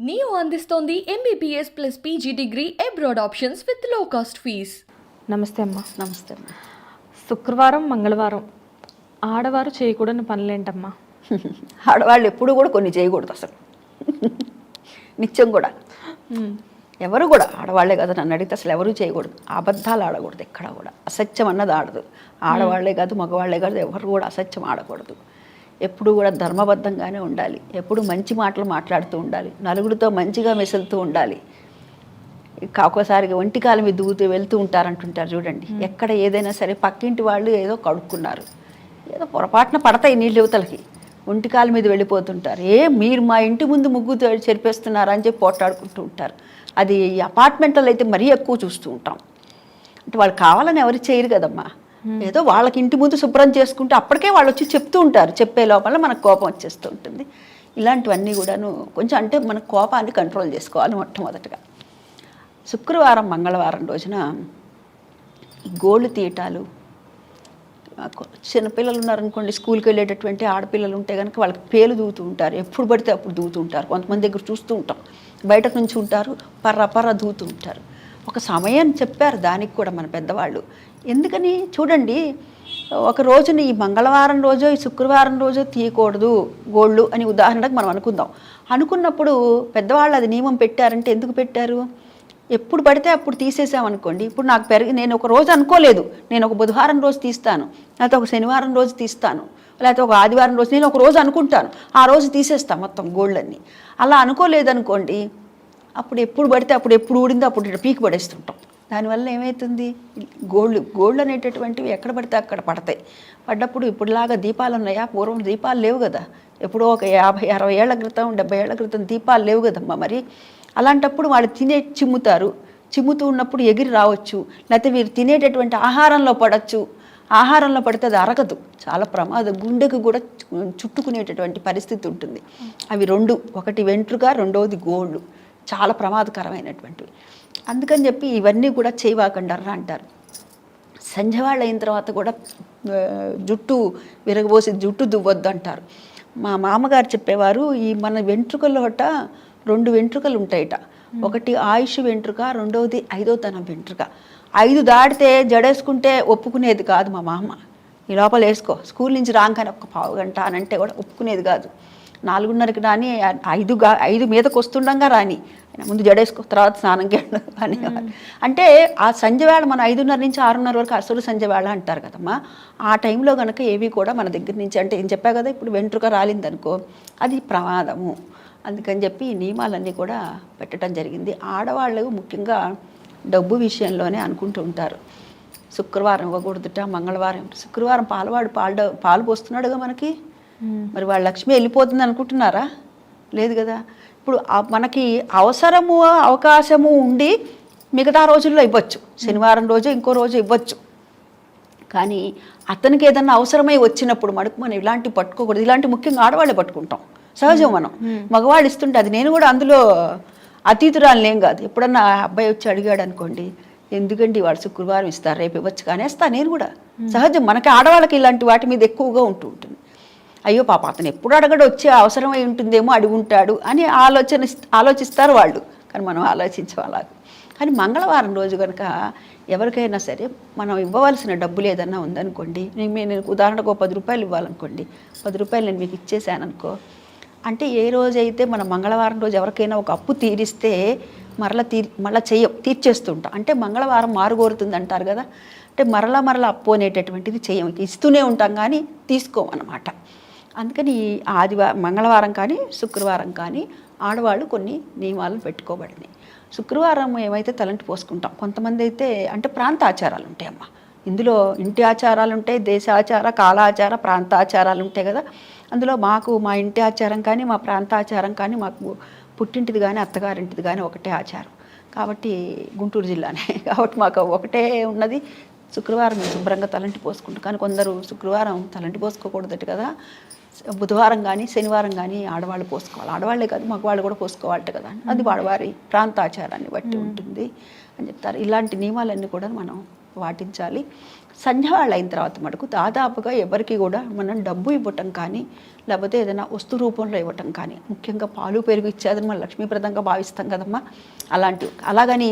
Neo అందిస్తోంది MBBS plus PG degree abroad options with low cost fees. నమస్తే అమ్మా. నమస్తే అమ్మ. శుక్రవారం మంగళవారం ఆడవారు చేయకూడని పనులేంటమ్మా? ఆడవాళ్ళు ఎప్పుడు కూడా కొన్ని చేయకూడదు అసలు, నిత్యం కూడా. ఎవరు కూడా ఆడవాళ్లే కదా, నన్ను అడిగితే అసలు ఎవరు చేయకూడదు. అబద్ధాలు ఆడకూడదు, ఎక్కడ కూడా అసత్యం అన్నది ఆడదు. ఆడవాళ్లే కాదు మగవాళ్లే కాదు, ఎవరు కూడా అసత్యం ఆడకూడదు. ఎప్పుడు కూడా ధర్మబద్ధంగానే ఉండాలి, ఎప్పుడు మంచి మాటలు మాట్లాడుతూ ఉండాలి, నలుగురితో మంచిగా మెసులుతూ ఉండాలి. ఒక్కోసారి ఒంటికాల మీద దూగుతూ వెళ్తూ ఉంటారంటుంటారు చూడండి. ఎక్కడ ఏదైనా సరే పక్కింటి వాళ్ళు ఏదో కడుక్కున్నారు, ఏదో పొరపాటున పడతాయి నీళ్ళు యువతలకి, ఒంటికాల మీద వెళ్ళిపోతుంటారు. మీరు మా ఇంటి ముందు ముగ్గు చెరిపేస్తున్నారా అని చెప్పి పోట్లాడుకుంటూ ఉంటారు. అది అపార్ట్మెంట్లలో అయితే మరీ ఎక్కువ చూస్తూ ఉంటాం. అంటే వాళ్ళు కావాలని ఎవరు చేయరు కదమ్మా, ఏదో వాళ్ళకి ఇంటి ముందు శుభ్రం చేసుకుంటే అప్పటికే వాళ్ళు వచ్చి చెప్తూ ఉంటారు. చెప్పే లోపల మనకు కోపం వచ్చేస్తూ ఉంటుంది. ఇలాంటివన్నీ కూడాను కొంచెం అంటే మన కోపాన్ని కంట్రోల్ చేసుకోవాలి. మొట్టమొదటిగా శుక్రవారం మంగళవారం రోజున గోళ్ళు తీయటాలు, చిన్నపిల్లలు ఉన్నారనుకోండి, స్కూల్కి వెళ్ళేటటువంటి ఆడపిల్లలు ఉంటే కనుక వాళ్ళకి పేలు దూతూ ఉంటారు. ఎప్పుడు పడితే అప్పుడు దూతూ ఉంటారు. కొంతమంది దగ్గర చూస్తూ ఉంటాం, బయట నుంచి ఉంటారు, పర్ర దూతూ ఉంటారు. ఒక సమయం చెప్పారు దానికి కూడా మన పెద్దవాళ్ళు. ఎందుకని చూడండి, ఒక రోజుని ఈ మంగళవారం రోజో ఈ శుక్రవారం రోజో తీయకూడదు గోళ్ళు అని ఉదాహరణకు మనం అనుకున్నప్పుడు పెద్దవాళ్ళు అది నియమం పెట్టారంటే ఎందుకు పెట్టారు? ఎప్పుడు పడితే అప్పుడు తీసేసామనుకోండి, ఇప్పుడు నాకు నేను ఒక రోజు అనుకోలేదు, నేను ఒక బుధవారం రోజు తీస్తాను, లేకపోతే ఒక శనివారం రోజు తీస్తాను, లేకపోతే ఒక ఆదివారం రోజు, నేను ఒక రోజు అనుకుంటాను, ఆ రోజు తీసేస్తాను మొత్తం గోళ్ళన్నీ. అలా అనుకోలేదనుకోండి, అప్పుడు ఎప్పుడు పడితే అప్పుడు ఎప్పుడు ఊడిందో అప్పుడు పీకి పడేస్తుంటాం. దానివల్ల ఏమవుతుంది, గోళ్ళు అనేటటువంటివి ఎక్కడ పడితే అక్కడ పడతాయి. పడ్డప్పుడు ఇప్పుడులాగా దీపాలు ఉన్నాయా? పూర్వం దీపాలు లేవు కదా, ఎప్పుడో ఒక 50-60 ఏళ్ల క్రితం 70 ఏళ్ల క్రితం దీపాలు లేవు కదమ్మా. మరి అలాంటప్పుడు వాళ్ళు చిమ్ముతూ ఉన్నప్పుడు ఎగిరి రావచ్చు, లేకపోతే వీరు తినేటటువంటి ఆహారంలో పడవచ్చు. ఆహారంలో పడితే అది అరగదు, చాలా ప్రమాదం, గుండెకు కూడా చుట్టుకునేటటువంటి పరిస్థితి ఉంటుంది. అవి రెండు, ఒకటి వెంట్రుక, రెండవది గోళ్ళు, చాలా ప్రమాదకరమైనటువంటివి. అందుకని చెప్పి ఇవన్నీ కూడా చేయవాకండర్రా అంటారు. సంధ్యవాళ్ళు అయిన తర్వాత కూడా జుట్టు విరగబోసి జుట్టు దువ్వద్దు అంటారు. మా మామగారు చెప్పేవారు, ఈ మన వెంట్రుకలోట 2 వెంట్రుకలు ఉంటాయట. ఒకటి ఆయుష్ వెంట్రుక, రెండవది 5వ తనం వెంట్రుక. 5 దాటితే జడేసుకుంటే ఒప్పుకునేది కాదు మా మామ. ఈ లోపల వేసుకో, స్కూల్ నుంచి రాగానే ఒక పావు గంట అని అంటే కూడా ఒప్పుకునేది కాదు. 4:30కి రాని, 5 మీదకి వస్తుండగా రాని, ముందు జడేసుకో తర్వాత స్నానంకి వెళ్ళు అనేవారు. అంటే ఆ సంధ్యవేళ మనం 5:30 నుంచి 6:30 వరకు అసలు సంధ్యవేళ అంటారు కదమ్మా. ఆ టైంలో కనుక ఏవి కూడా మన దగ్గర నుంచి, అంటే ఏం చెప్పా కదా, ఇప్పుడు వెంట్రుక రాలిందనుకో అది ప్రమాదము. అందుకని చెప్పి ఈ నియమాలన్నీ కూడా పెట్టడం జరిగింది. ఆడవాళ్ళు ముఖ్యంగా డబ్బు విషయంలోనే అనుకుంటూ ఉంటారు, శుక్రవారం ఇవ్వకూడదుట, మంగళవారం. శుక్రవారం పాలవాడు పాలు పోస్తున్నాడుగా మనకి, మరి వాళ్ళ లక్ష్మి వెళ్ళిపోతుంది అనుకుంటున్నారా? లేదు కదా. ఇప్పుడు మనకి అవసరము అవకాశము ఉండి మిగతా రోజుల్లో ఇవ్వచ్చు, శనివారం రోజు ఇంకో రోజు ఇవ్వచ్చు. కానీ అతనికి ఏదన్నా అవసరమై వచ్చినప్పుడు మటుకు మనం ఇలాంటివి పట్టుకోకూడదు. ఇలాంటి ముఖ్యంగా ఆడవాళ్ళే పట్టుకుంటాం, సహజం. మనం మగవాళ్ళు ఇస్తుంటే అది, నేను కూడా అందులో అతీతురాలేం కాదు. ఎప్పుడన్నా అబ్బాయి వచ్చి అడిగాడు అనుకోండి, ఎందుకండి వాడు శుక్రవారం ఇస్తారు రేపు ఇవ్వచ్చు కానీ వేస్తా నేను కూడా, సహజం. మనకి ఆడవాళ్ళకి ఇలాంటి వాటి మీద ఎక్కువగా ఉంటుంది. అయ్యో పాప అతను ఎప్పుడు అడగడు, వచ్చి అవసరమై ఉంటుందేమో అడిగి ఉంటాడు అని ఆలోచిస్తారు వాళ్ళు, కానీ మనం ఆలోచించాలి. కానీ మంగళవారం రోజు కనుక ఎవరికైనా సరే మనం ఇవ్వవలసిన డబ్బులు ఏదన్నా ఉందనుకోండి, నేను ఉదాహరణకు 10 రూపాయలు ఇవ్వాలనుకోండి, 10 రూపాయలు నేను మీకు ఇచ్చేసాను అనుకో, అంటే ఏ రోజైతే మనం మంగళవారం రోజు ఎవరికైనా ఒక అప్పు తీరిస్తే మరలా తీర్చేస్తుంటాం. అంటే మంగళవారం మారుగోరుతుంది అంటారు కదా, అంటే మరలా అప్పు అనేటటువంటిది చెయ్యం, ఇస్తూనే ఉంటాం కానీ తీసుకోమన్నమాట. అందుకని మంగళవారం కానీ శుక్రవారం కానీ ఆడవాళ్ళు కొన్ని నియమాలను పెట్టుకోబడినాయి. శుక్రవారం ఏమైతే తలంటి పోసుకుంటాం, కొంతమంది అయితే అంటే ప్రాంత ఆచారాలు ఉంటాయమ్మా. ఇందులో ఇంటి ఆచారాలు ఉంటాయి, దేశాచార, కాలాచార, ప్రాంతాచారాలు ఉంటాయి కదా. అందులో మా ఇంటి ఆచారం కానీ మా ప్రాంతాచారం కానీ, మాకు పుట్టింటిది కానీ అత్తగారింటిది కానీ ఒకటే ఆచారం కాబట్టి, గుంటూరు జిల్లానే కాబట్టి మాకు ఒకటే ఉన్నది. శుక్రవారం శుభ్రంగా తలంటి పోసుకుంటాం. కానీ కొందరు శుక్రవారం తలంటి పోసుకోకూడదట కదా, బుధవారం కానీ శనివారం కానీ ఆడవాళ్ళు పోసుకోవాలి. ఆడవాళ్లే కాదు మగవాళ్ళు కూడా పోసుకోవాలట కదా, అది వాడవారి ప్రాంతాచారాన్ని బట్టి ఉంటుంది అని చెప్తారు. ఇలాంటి నియమాలన్నీ కూడా మనం పాటించాలి. సంధ్యావేళ అయిన తర్వాత మటుకు దాదాపుగా ఎవరికి కూడా మనం డబ్బు ఇవ్వటం కానీ లేకపోతే ఏదైనా వస్తు రూపంలో ఇవ్వటం కానీ, ముఖ్యంగా పాలు పెరుగు ఇచ్చేదని మనం లక్ష్మీప్రదంగా భావిస్తాం కదమ్మా. అలాగని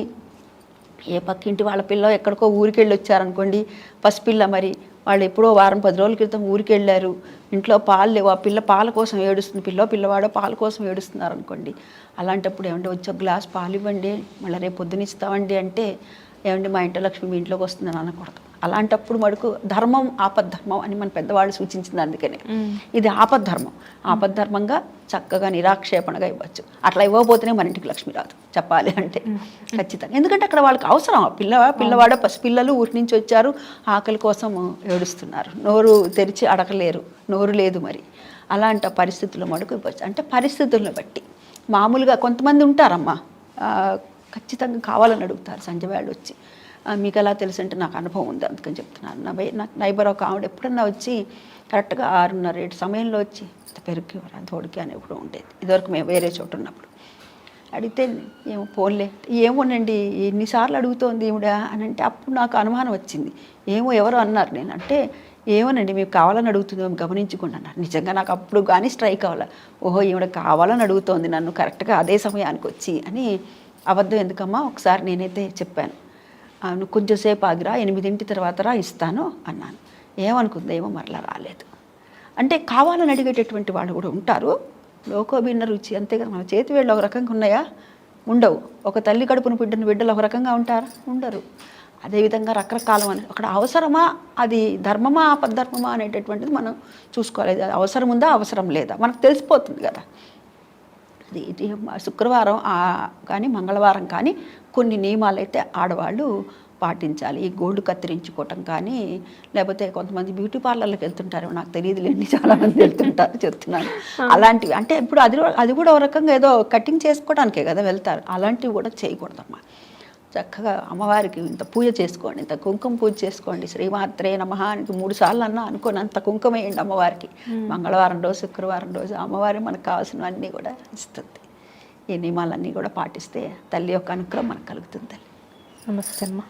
ఏ పక్కింటి వాళ్ళ పిల్ల ఎక్కడికో ఊరికి వెళ్ళి వచ్చారనుకోండి, పసిపిల్ల, మరి వాళ్ళు ఎప్పుడో వారం 10 రోజుల క్రితం ఊరికి వెళ్ళారు, ఇంట్లో పాలు లేవు, ఆ పిల్ల పాల కోసం ఏడుస్తుంది, పిల్లవాడో పాల కోసం ఏడుస్తున్నారు అనుకోండి. అలాంటప్పుడు ఏమంటే వచ్చి ఒక గ్లాస్ పాలు ఇవ్వండి, మళ్ళీ రేపు పొద్దున ఇస్తామండి అంటే, ఏమండి మా ఇంట్లో లక్ష్మి మీ ఇంట్లోకి వస్తుందని అనకూడదు. అలాంటప్పుడు మటుకు ధర్మం ఆపద్ధర్మం అని మన పెద్దవాళ్ళు సూచించింది. అందుకని ఇది ఆపద్ధర్మంగా చక్కగా నిరాక్షేపణగా ఇవ్వచ్చు. అట్లా ఇవ్వకపోతేనే మన ఇంటికి లక్ష్మి రాదు చెప్పాలి అంటే ఖచ్చితంగా. ఎందుకంటే అక్కడ వాళ్ళకి అవసరం. పిల్లవాడ పసిపిల్లలు ఊరి నుంచి వచ్చారు, ఆకలి కోసం ఏడుస్తున్నారు, నోరు తెరిచి అడగలేరు, నోరు లేదు. మరి అలాంటి పరిస్థితుల్లో మటుకు ఇవ్వచ్చు. అంటే పరిస్థితులను బట్టి మామూలుగా కొంతమంది ఉంటారమ్మా, ఖచ్చితంగా కావాలని అడుగుతారు సంధ్యవేళ వచ్చి. మీకు ఎలా తెలుసు అంటే నాకు అనుభవం ఉంది, అందుకని చెప్తున్నాను. నాకు నైబర్ ఒక ఆవిడ ఎప్పుడన్నా వచ్చి కరెక్ట్గా 6:30 సమయంలో వచ్చి పెరుగు తోడికి అని ఎప్పుడు ఉండేది. ఇదివరకు మేము వేరే చోటు ఉన్నప్పుడు. అడిగితే ఏమో పోన్లే, ఏమోనండి ఎన్నిసార్లు అడుగుతోంది ఈవిడ అని అంటే, అప్పుడు నాకు అనుమానం వచ్చింది. ఏమో ఎవరో అన్నారు. నేను అంటే ఏమోనండి మీకు కావాలని అడుగుతుంది, మేము గమనించుకోండి అన్నారు. నిజంగా నాకు అప్పుడు కానీ స్ట్రైక్ అవ్వాలి. ఓహో ఈవిడ కావాలని అడుగుతోంది నన్ను కరెక్ట్గా అదే సమయానికి వచ్చి అని. అబద్ధం ఎందుకమ్మా, ఒకసారి నేనైతే చెప్పాను, నువ్వు కొంచెంసేపు ఆగిరా, 8 తర్వాత రా ఇస్తాను అన్నాను. ఏమనుకుందో ఏమో మరలా రాలేదు. అంటే కావాలని అడిగేటటువంటి వాళ్ళు కూడా ఉంటారు. లోకోభిన్న రుచి, అంతేగా. మన చేతి వేళ్ళు ఒక రకంగా ఉన్నాయా? ఉండవు. ఒక తల్లి కడుపును బిడ్డను బిడ్డలు ఒక రకంగా ఉంటారా? ఉండరు. అదేవిధంగా రకరకాలం అని అక్కడ అవసరమా, అది ధర్మమా ఆపద్ధర్మమా అనేటటువంటిది మనం చూసుకోవాలి. అది అవసరం ఉందా, అవసరం లేదా మనకు తెలిసిపోతుంది కదా. ఇది శుక్రవారం కానీ మంగళవారం కానీ కొన్ని నియమాలు అయితే ఆడవాళ్ళు పాటించాలి. ఈ గోల్డ్ కత్తిరించుకోవటం కానీ, లేకపోతే కొంతమంది బ్యూటీ పార్లర్లకు వెళ్తుంటారు, నాకు తెలియదులేండి, చాలామంది వెళ్తుంటారు చెప్తున్నాను. అలాంటివి అంటే ఇప్పుడు అది కూడా ఒక రకంగా ఏదో కటింగ్ చేసుకోవడానికే కదా వెళ్తారు. అలాంటివి కూడా చేయకూడదమ్మా. చక్కగా అమ్మవారికి ఇంత పూజ చేసుకోండి, ఇంత కుంకుమ పూజ చేసుకోండి, శ్రీమాత్రే నమః అని 3 సార్లు అన్నా అనుకోని అంత కుంకుమ వేయండి అమ్మవారికి. మంగళవారం రోజు, శుక్రవారం రోజు అమ్మవారి మనకు కావాల్సినవన్నీ కూడా ఇస్తుంది. ఈ నియమాలన్నీ కూడా పాటిస్తే తల్లి యొక్క అనుగ్రహం మనకు కలుగుతుంది. నమస్తే అమ్మ.